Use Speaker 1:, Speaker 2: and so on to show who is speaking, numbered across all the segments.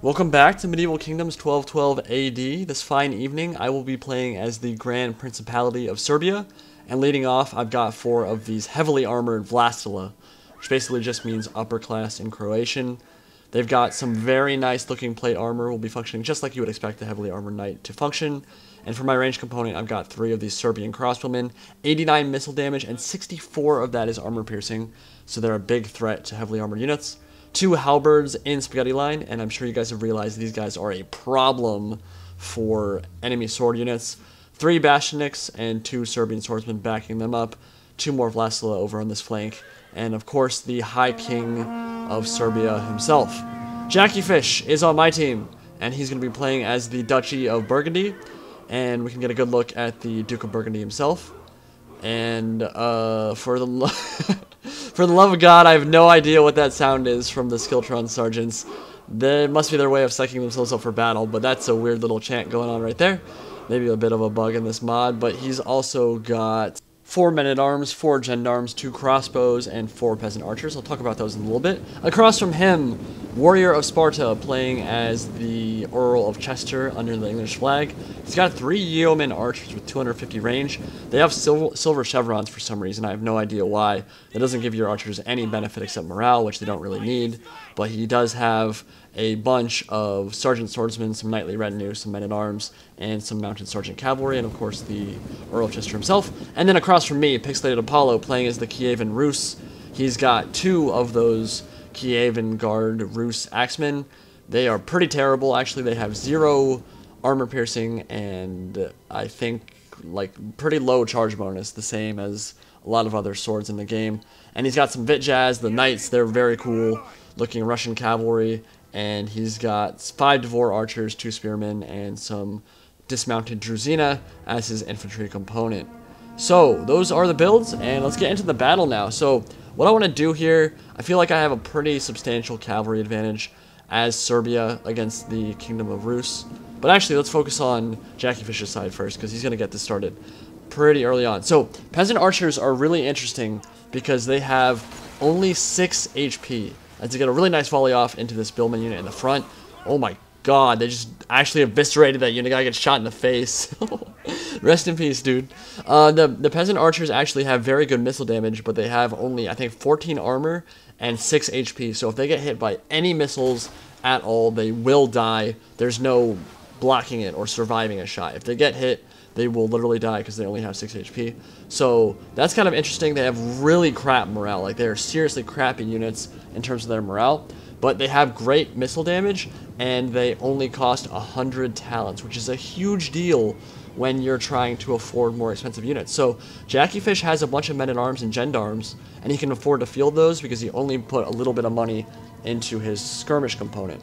Speaker 1: Welcome back to Medieval Kingdoms 1212 AD. This fine evening, I will be playing as the Grand Principality of Serbia, and leading off, I've got 4 of these heavily armored Vlastila, which basically just means upper class in Croatian. They've got some very nice looking plate armor, will be functioning just like you would expect a heavily armored knight to function. And for my range component, I've got 3 of these Serbian crossbowmen, 89 missile damage, and 64 of that is armor piercing, so they're a big threat to heavily armored units. 2 halberds in spaghetti line, and I'm sure you guys have realized these guys are a problem for enemy sword units. 3 bastionniks and 2 Serbian swordsmen backing them up. 2 more Vlastila over on this flank, and of course the High King of Serbia himself. Jackiefish is on my team, and he's going to be playing as the Duchy of Burgundy, and we can get a good look at the Duke of Burgundy himself. And for the for the love of God, I have no idea what that sound is from the Skiltron sergeants. That must be their way of psyching themselves up for battle, but that's a weird little chant going on right there. Maybe a bit of a bug in this mod, but he's also got 4 men-at-arms, 4 gendarmes, 2 crossbows, and 4 peasant archers. I'll talk about those in a little bit. Across from him, Warrior of Sparta, playing as the Earl of Chester under the English flag. He's got 3 yeoman archers with 250 range. They have silver chevrons for some reason. I have no idea why. That doesn't give your archers any benefit except morale, which they don't really need. But he does have a bunch of sergeant swordsmen, some knightly retinue, some men-at-arms, and some mounted sergeant cavalry, and of course the Earl of Chester himself. And then across from me, Pixelated Apollo, playing as the Kievan Rus. He's got 2 of those Kievan Guard Rus axemen. They are pretty terrible, actually. They have 0 armor piercing, and I think like pretty low charge bonus, the same as a lot of other swords in the game. And he's got some Vitjaz, the knights, they're very cool looking Russian cavalry. And he's got 5 Dvor archers, 2 spearmen, and some dismounted Druzina as his infantry component. So, those are the builds, and let's get into the battle now. So, what I want to do here, I feel like I have a pretty substantial cavalry advantage as Serbia against the Kingdom of Rus. But actually, let's focus on Jackiefish's side first, because he's going to get this started pretty early on. So, Peasant Archers are really interesting because they have only 6 HP. And to get a really nice volley off into this Billman unit in the front. Oh my god, they just actually eviscerated that unit. Guy gets shot in the face. Rest in peace, dude. The Peasant Archers actually have very good missile damage, but they have only, I think, 14 armor and 6 HP. So if they get hit by any missiles at all, they will die. There's no blocking it or surviving a shot. If they get hit, they will literally die because they only have 6 HP. So that's kind of interesting. They have really crap morale. Like, they're seriously crappy units in terms of their morale. But they have great missile damage, and they only cost 100 talents, which is a huge deal when you're trying to afford more expensive units. So Jackiefish has a bunch of men-at-arms and gendarmes, and he can afford to field those because he only put a little bit of money into his skirmish component.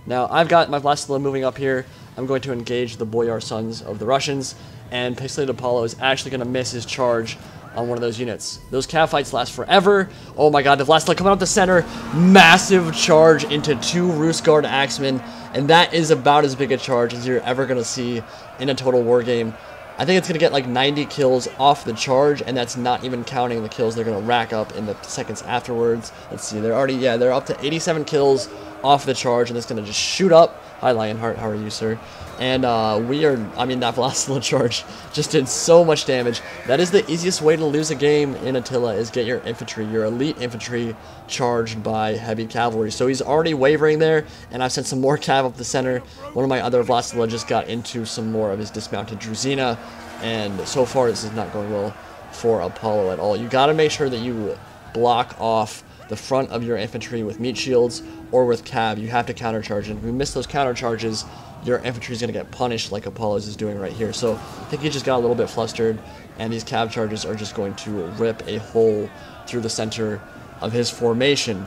Speaker 1: Now, I've got my Vlastila moving up here. I'm going to engage the Boyar sons of the Russians, and Pixelated Apollo is actually going to miss his charge on one of those units. Those cav fights last forever. Oh my god, the Vlastila coming up the center. Massive charge into 2 Rus Guard axemen, and that is about as big a charge as you're ever going to see in a Total War game. I think it's going to get like 90 kills off the charge, and that's not even counting the kills they're going to rack up in the seconds afterwards. Let's see, they're already, yeah, they're up to 87 kills off the charge, and it's going to just shoot up. Hi, Lionheart, how are you, sir? And that Vlastila charge just did so much damage. That is the easiest way to lose a game in Attila, is get your infantry, your elite infantry, charged by heavy cavalry. So he's already wavering there, and I've sent some more cav up the center. One of my other Vlastila just got into some more of his dismounted Druzina, and so far this is not going well for Apollo at all. You got to make sure that you block off the front of your infantry with meat shields or with cav. You have to countercharge, and if you miss those countercharges, your infantry is going to get punished like Apollo's is doing right here. So I think he just got a little bit flustered, and these cav charges are just going to rip a hole through the center of his formation.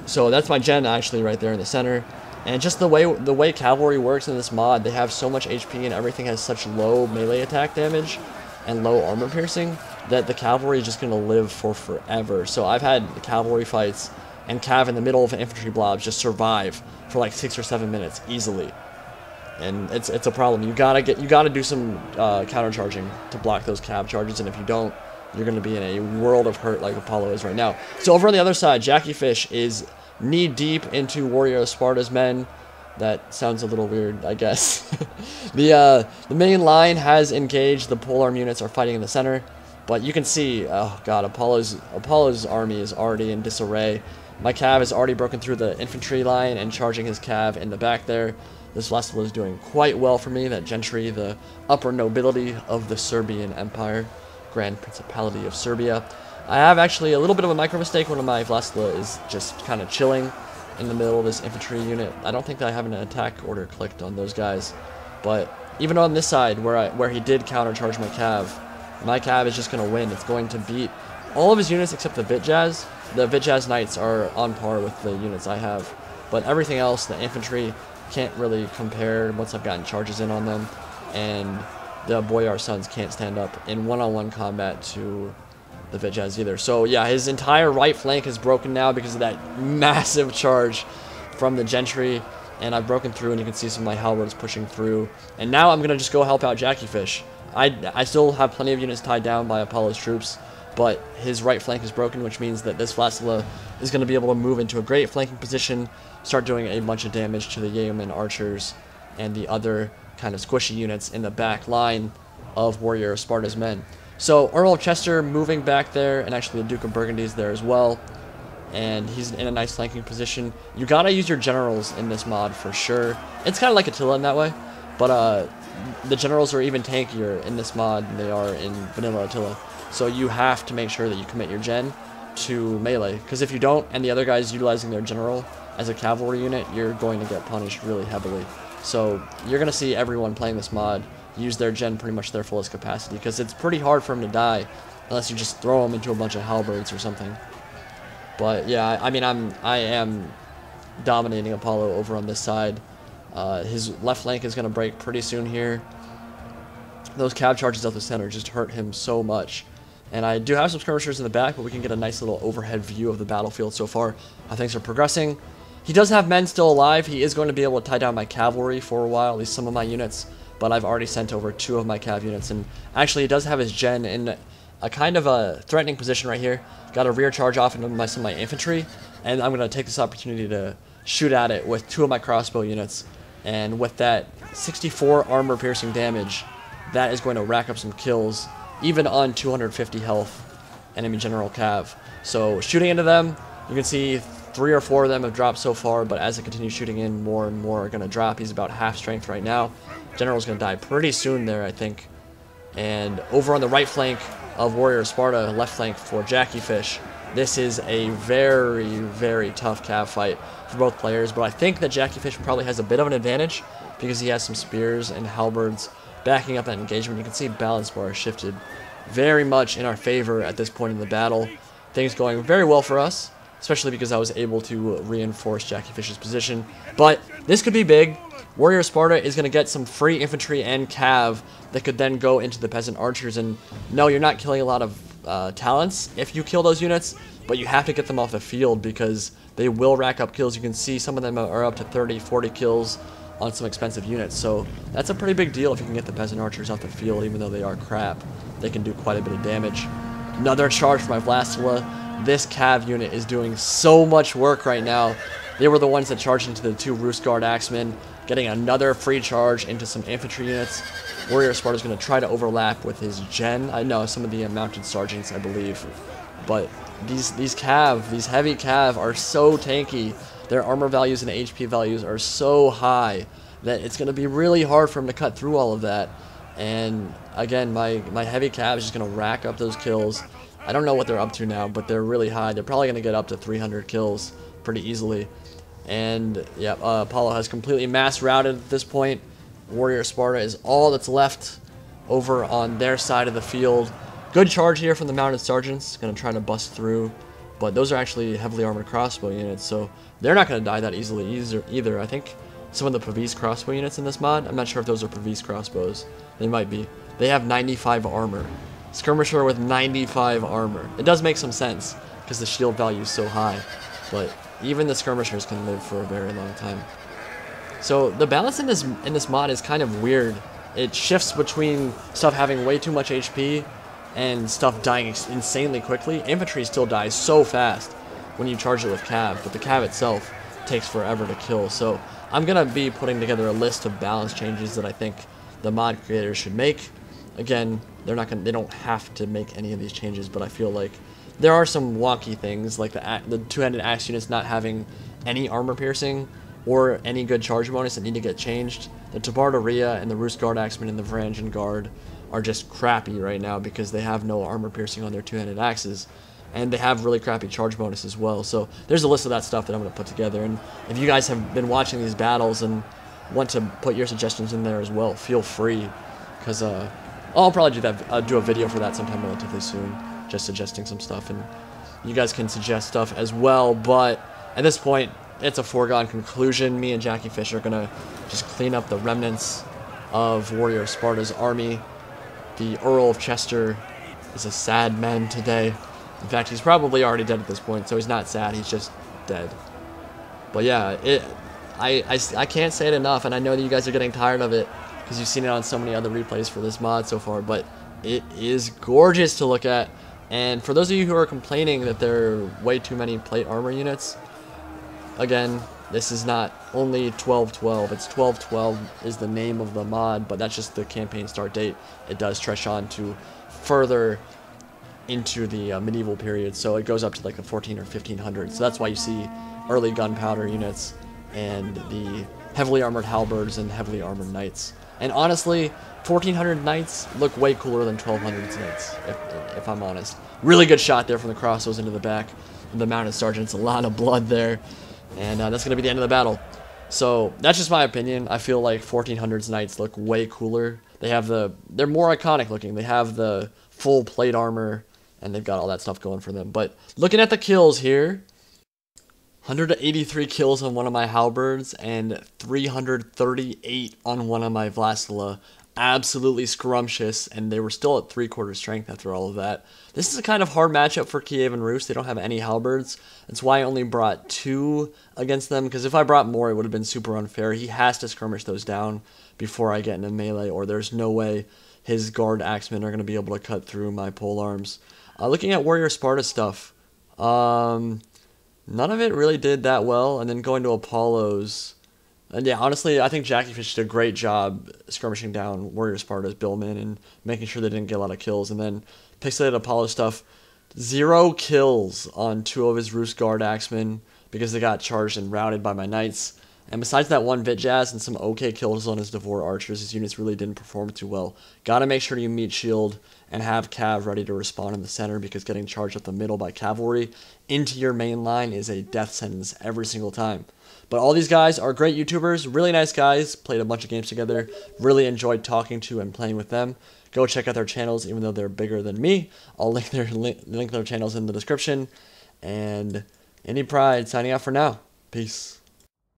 Speaker 1: So that's my gen actually right there in the center. And just the way cavalry works in this mod, they have so much HP and everything has such low melee attack damage and low armor piercing that the cavalry is just going to live for forever. So I've had cavalry fights and cav in the middle of infantry blobs just survive for like 6 or 7 minutes easily, and it's a problem. You gotta do some countercharging to block those cav charges, and if you don't, you're going to be in a world of hurt like Apollo is right now. So over on the other side, Jackiefish is knee deep into Warrior of Sparta's men. That sounds a little weird, I guess. The main line has engaged. The polearm units are fighting in the center. But you can see, oh god, Apollo's army is already in disarray. My cav has already broken through the infantry line and charging his cav in the back there. This Vlastila is doing quite well for me. That gentry, the upper nobility of the Serbian Empire, Grand Principality of Serbia. I have actually a little bit of a micro mistake. One of my Vlastila is just kind of chilling in the middle of this infantry unit. I don't think that I have an attack order clicked on those guys. But even on this side, where he did countercharge my cav is just going to win. It's going to beat all of his units except the Vitjaz. The Vitjaz Knights are on par with the units I have. But everything else, the infantry, can't really compare once I've gotten charges in on them. And the Boyar Sons can't stand up in one-on-one combat to the Vitjaz either. So yeah, his entire right flank is broken now because of that massive charge from the gentry. And I've broken through, and you can see some of my halberds pushing through. And now I'm going to just go help out Jackiefish. I still have plenty of units tied down by Apollo's troops, but his right flank is broken, which means that this Vlastila is going to be able to move into a great flanking position, start doing a bunch of damage to the Yeoman Archers and the other kind of squishy units in the back line of Warrior of Sparta's men. So Earl of Chester moving back there, and actually the Duke of Burgundy is there as well, and he's in a nice flanking position. You gotta use your generals in this mod for sure. It's kind of like Attila in that way, but the generals are even tankier in this mod than they are in vanilla Attila. So you have to make sure that you commit your gen to melee, because if you don't and the other guy is utilizing their general as a cavalry unit, you're going to get punished really heavily. So you're going to see everyone playing this mod use their gen pretty much their fullest capacity, because it's pretty hard for them to die unless you just throw them into a bunch of halberds or something. But yeah, I mean, I am dominating Apollo over on this side. His left flank is going to break pretty soon here. Those cav charges out the center just hurt him so much. And I do have some skirmishers in the back, but we can get a nice little overhead view of the battlefield so far, how things are progressing. He does have men still alive. He is going to be able to tie down my cavalry for a while, at least some of my units. But I've already sent over 2 of my cav units. And actually, he does have his gen in a kind of a threatening position right here. Got a rear charge off into some of my infantry. And I'm going to take this opportunity to shoot at it with 2 of my crossbow units. And with that 64 armor piercing damage, that is going to rack up some kills, even on 250 health enemy general cav. So shooting into them, you can see 3 or 4 of them have dropped so far, but as I continue shooting in, more and more are going to drop. He's about half strength right now. General's going to die pretty soon there, I think. And over on the right flank of Warrior Sparta, left flank for Jackiefish, this is a very, very tough cav fight for both players, but I think that Jackiefish probably has a bit of an advantage because he has some spears and halberds backing up that engagement. You can see balance bar shifted very much in our favor at this point in the battle. Things going very well for us, especially because I was able to reinforce Jackiefish's position. But this could be big. Warrior Sparta is going to get some free infantry and cav that could then go into the Peasant Archers. And no, you're not killing a lot of talents if you kill those units, but you have to get them off the field because they will rack up kills. You can see some of them are up to 30, 40 kills on some expensive units, so that's a pretty big deal if you can get the Peasant Archers off the field. Even though they are crap, they can do quite a bit of damage. Another charge for my Vlastila. This cav unit is doing so much work right now. They were the ones that charged into the 2 Rus Guard Axemen, getting another free charge into some infantry units. Warrior Sparta is going to try to overlap with his gen. I know some of the mounted sergeants, I believe, but these heavy cav are so tanky. Their armor values and HP values are so high that it's going to be really hard for him to cut through all of that. And again, my heavy cav is just going to rack up those kills. I don't know what they're up to now, but they're really high. They're probably going to get up to 300 kills pretty easily. And yeah, Apollo has completely mass routed at this point. Warrior Sparta is all that's left over on their side of the field. Good charge here from the mounted sergeants. Going to try to bust through. But those are actually heavily armored crossbow units, so they're not going to die that easily either. I think some of the Pavis crossbow units in this mod, I'm not sure if those are Pavis crossbows. They might be. They have 95 armor. Skirmisher with 95 armor. It does make some sense, because the shield value is so high. But even the skirmishers can live for a very long time. So the balance in this mod is kind of weird. It shifts between stuff having way too much HP and stuff dying insanely quickly. Infantry still dies so fast. when you charge it with cav, but the cav itself takes forever to kill. So I'm gonna be putting together a list of balance changes that I think the mod creators should make. Again, they don't have to make any of these changes, but I feel like there are some wonky things, like the two-handed axe units not having any armor piercing or any good charge bonus that need to get changed. The Tabardaria and the Rus Guard Axemen and the Varangian Guard are just crappy right now because they have no armor piercing on their two-handed axes, and they have really crappy charge bonus as well. So there's a list of that stuff that I'm going to put together, and if you guys have been watching these battles and want to put your suggestions in there as well, feel free, because I'll probably do a video for that sometime relatively soon, just suggesting some stuff, and you guys can suggest stuff as well. But at this point, it's a foregone conclusion. Me and Jackiefish are gonna just clean up the remnants of Warrior Sparta's army. The Earl of Chester is a sad man today. In fact, he's probably already dead at this point, so he's not sad, he's just dead. But yeah, I can't say it enough, and I know that you guys are getting tired of it because you've seen it on so many other replays for this mod so far, but it is gorgeous to look at. And for those of you who are complaining that there are way too many plate armor units, again, this is not only 1212, it's 1212 is the name of the mod, but that's just the campaign start date. It does stretch on to further into the medieval period, so it goes up to like the 14 or 1500s. So that's why you see early gunpowder units and the heavily armored halberds and heavily armored knights. And honestly, 1400 knights look way cooler than 1200 knights, if I'm honest. Really good shot there from the crossbows into the back of the mounted sergeants. A lot of blood there. And that's going to be the end of the battle. So that's just my opinion. I feel like 1400s knights look way cooler. They're more iconic looking. They have the full plate armor, and they've got all that stuff going for them. But looking at the kills here, 183 kills on one of my halberds and 338 on one of my Vlastila. Absolutely scrumptious, and they were still at 3/4 strength after all of that. This is a kind of hard matchup for Kievan Rus. They don't have any halberds. That's why I only brought 2 against them, because if I brought more, it would have been super unfair. He has to skirmish those down before I get into melee, or there's no way his guard axemen are going to be able to cut through my polearms. Looking at Warrior Sparta stuff, none of it really did that well, and then going to Apollo's. And yeah, honestly, I think Jackiefish did a great job skirmishing down Warrior Sparta's billmen and making sure they didn't get a lot of kills. And then Pixelated Apollo stuff, 0 kills on 2 of his Rus Guard axemen because they got charged and routed by my knights. And besides that one Vitjazz and some okay kills on his Devore Archers, his units really didn't perform too well. Gotta make sure you meet shield and have cav ready to respond in the center, because getting charged up the middle by cavalry into your main line is a death sentence every single time. But all these guys are great YouTubers, really nice guys, played a bunch of games together, really enjoyed talking to and playing with them. Go check out their channels, even though they're bigger than me. I'll link their channels in the description. And Indypride signing out for now. Peace.